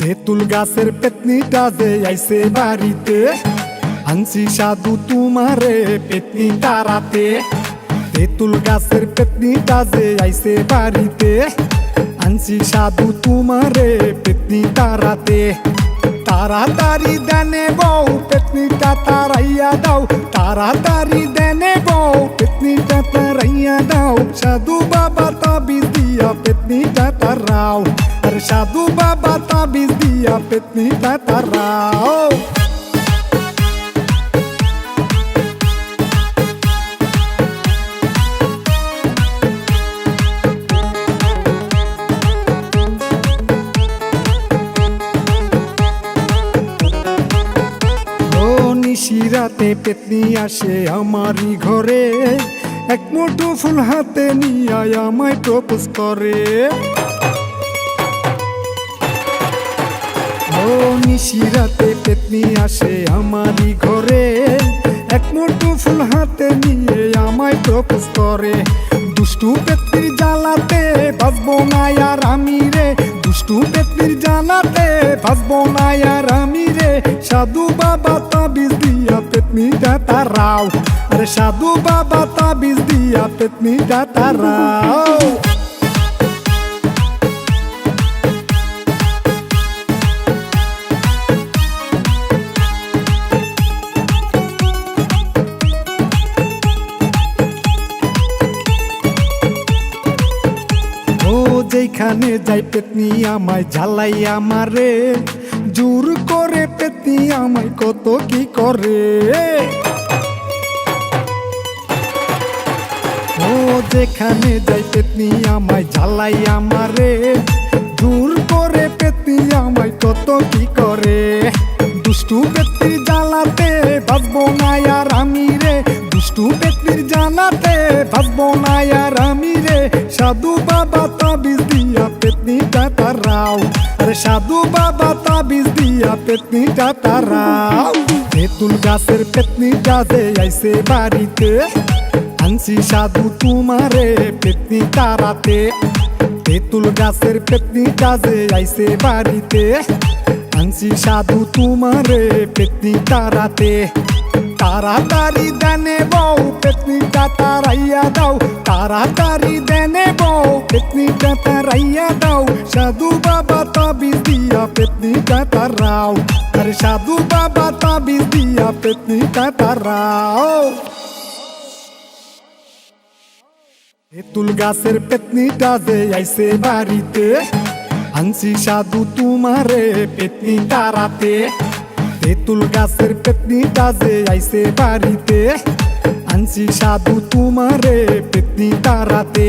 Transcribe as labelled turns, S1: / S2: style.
S1: তেঁতুল গাছের পেতনিটা যে আইছে বাড়িতে, আনছি সাধু তোমারে পেতনি তারাতে। তেঁতুল গাছের পেতনিটা যে আইছে বাড়িতে, আনছি সাধু তোমারে পেতনি তারাতে। তাড়াতাড়ি দেনে বউ পেতনিটা তারাইয়া দাও, তাড়াতাড়ি দেনে বউ পেতনিটা তারাইয়া দাও। সাধু বাবা তাবিজ দিয়া পেতনিটা তারাও, আর সাধু বাবা তাবিজ দিয়া পেতনিটা তারাও। নিশিরাতে পেতনি আসে আমারই ঘরে, এক মুঠো ফুল হাতে নিয়ে আমায় প্রপোজ করে। ও নিশিরাতে পেতনি আসে আমারই ঘরে, এক মুঠো ফুল হাতে নিয়ে আমায় প্রপোজ করে। দুষ্টু পেতনির জ্বালাতে বাঁচবো না আর আমি রে, দুষ্টু পেতনির জ্বালাতে বাঁচবো না আর আমি রে। সাধু বাবা তাবিজ দিয়া পেতনিটা তারাও, আরে সাধু বাবা তাবিজ দিয়া পেতনিটা তারাও। যেখানে যাই পেতনি আমায় জ্বালাই আমারে, জোর করে পেতনি আমায় কত কি করে। ও যেখানে যাই পেতনি আমায় জ্বালাই আমারে, জোর করে পেতনি আমায় কত কি করে। দুষ্টু পেতনির জ্বালাতে বাঁচবো না আর আমি রে, দুষ্টু পেতনির জ্বালাতে বাঁচবো না আর আমি রে। সাধু বাবা তাবিজ দিয়া পেতনিটা তারাও, আরে সাধু বাবা তাবিজ দিয়া পেতনিটা তারাও। তেঁতুল গাছের পেতনিটা যে আইছে বাড়িতে, আনছি সাধু তোমারে পেতনি তারাতে। তেঁতুল গাছের পেতনিটা যে আইছে বাড়িতে, আনছি সাধু তোমারে পেতনি তারাতে। তাড়াতাড়ি দেনে বউ পেতনিটা তারাইয়া দাও, তাড়াতাড়ি দেনে বউ পেতনিটা তারাইয়া দাও। সাধু বাবা তাবিজ দিয়া পেতনিটা তারাও, আরে সাধু বাবা তাবিজ দিয়া পেতনিটা তারাও। তেঁতুল গাছের পেতনিটা যে আইছে বাড়িতে, আনছি সাধু তোমারে পেতনি তারাতে। তেঁতুল গাছের পেতনিটা যে আইছে বাড়িতে, আনছি সাধু তোমারে পেতনি তারাতে।